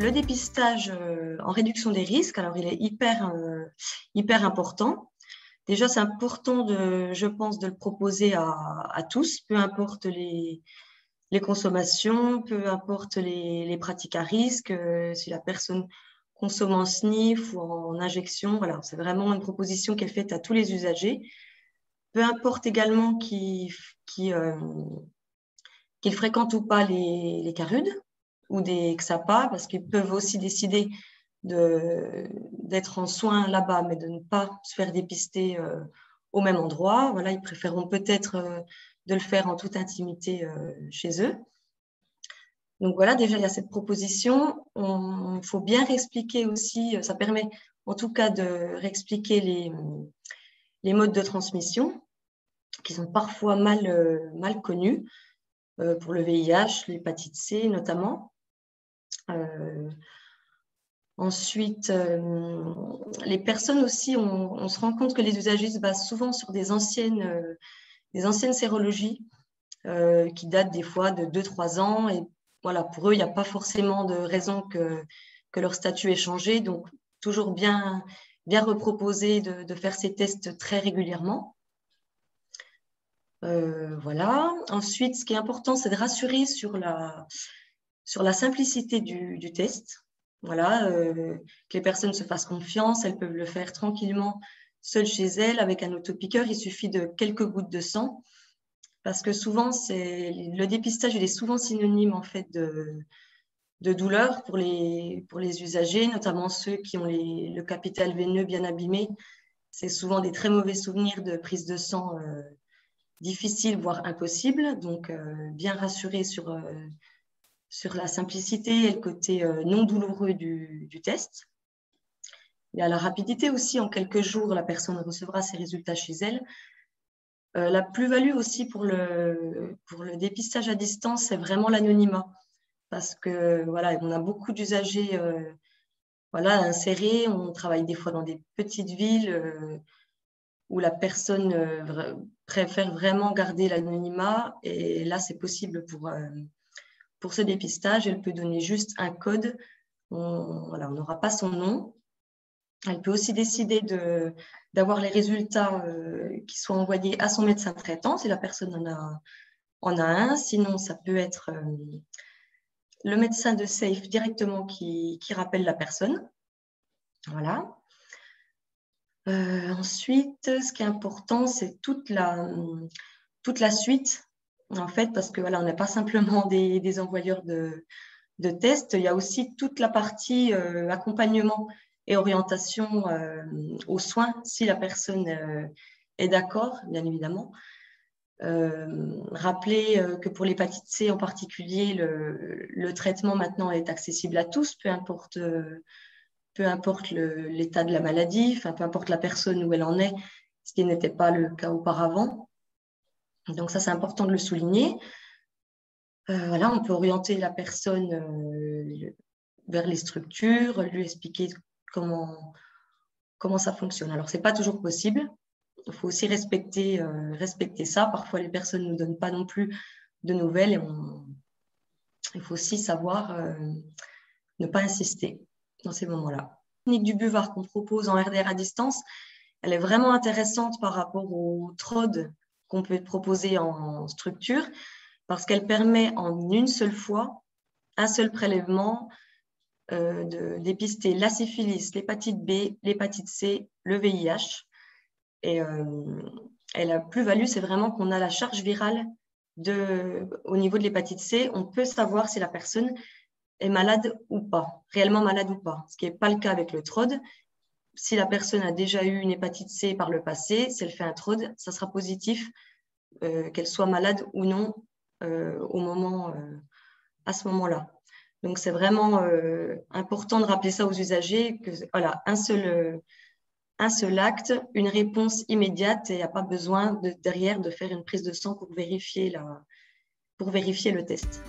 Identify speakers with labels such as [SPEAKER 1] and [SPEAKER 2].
[SPEAKER 1] Le dépistage en réduction des risques, alors il est hyper important. Déjà, c'est important, je pense, de le proposer à tous, peu importe les consommations, peu importe les pratiques à risque, si la personne consomme en sniff ou en injection. Voilà, c'est vraiment une proposition qui est faite à tous les usagers. Peu importe également qu'ils fréquentent ou pas les CARUD ou des XAPA, parce qu'ils peuvent aussi décider d'être en soins là-bas, mais de ne pas se faire dépister au même endroit. Voilà, ils préféreront peut-être de le faire en toute intimité chez eux. Donc voilà, déjà, il y a cette proposition. Il faut bien réexpliquer aussi, ça permet en tout cas de réexpliquer les modes de transmission qui sont parfois mal connus pour le VIH, l'hépatite C notamment. Ensuite, les personnes aussi, on se rend compte que les usagers se basent souvent sur des anciennes sérologies qui datent des fois de 2-3 ans. Et voilà, pour eux, il n'y a pas forcément de raison que leur statut ait changé. Donc, toujours bien reproposer de faire ces tests très régulièrement. Voilà. Ensuite, ce qui est important, c'est de rassurer sur la simplicité du test. Voilà, que les personnes se fassent confiance, elles peuvent le faire tranquillement, seules chez elles, avec un autopiqueur. Il suffit de quelques gouttes de sang, parce que souvent, le dépistage, il est souvent synonyme en fait de douleur pour les usagers, notamment ceux qui ont le capital veineux bien abîmé. C'est souvent des très mauvais souvenirs de prise de sang difficiles, voire impossibles. Donc, bien rassurer sur la simplicité et le côté non douloureux du test. Il y a la rapidité aussi, en quelques jours, la personne recevra ses résultats chez elle. La plus-value aussi pour le dépistage à distance, c'est vraiment l'anonymat. Parce que voilà, on a beaucoup d'usagers insérés, on travaille des fois dans des petites villes où la personne préfère vraiment garder l'anonymat. Et là, c'est possible pour ce dépistage. Elle peut donner juste un code. On n'aura pas son nom. Elle peut aussi décider d'avoir les résultats qui soient envoyés à son médecin traitant, si la personne en a un. Sinon, ça peut être le médecin de SAFE directement qui rappelle la personne. Voilà. Ensuite, ce qui est important, c'est toute la suite, en fait, parce que voilà, on n'est pas simplement des envoyeurs de tests. Il y a aussi toute la partie accompagnement et orientation aux soins, si la personne est d'accord, bien évidemment. Rappeler que pour l'hépatite C en particulier, le traitement maintenant est accessible à tous, peu importe l'état de la maladie, peu importe la personne où elle en est, ce qui n'était pas le cas auparavant. Donc ça, c'est important de le souligner. Voilà, on peut orienter la personne vers les structures, lui expliquer comment ça fonctionne. Alors, ce n'est pas toujours possible. Il faut aussi respecter ça. Parfois, les personnes ne nous donnent pas non plus de nouvelles et il faut aussi savoir ne pas insister dans ces moments-là. La technique du buvard qu'on propose en RDR à distance, elle est vraiment intéressante par rapport au TROD qu'on peut proposer en structure parce qu'elle permet en une seule fois, un seul prélèvement, de dépister la syphilis, l'hépatite B, l'hépatite C, le VIH. Et la plus-value, c'est vraiment qu'on a la charge virale au niveau de l'hépatite C. On peut savoir si la personne est malade ou pas, réellement malade ou pas, ce qui n'est pas le cas avec le TROD. Si la personne a déjà eu une hépatite C par le passé, si elle fait un TROD, ça sera positif, qu'elle soit malade ou non à ce moment-là. Donc, c'est vraiment important de rappeler ça aux usagers, que voilà, un seul acte, une réponse immédiate et il n'y a pas besoin derrière de faire une prise de sang pour vérifier le test.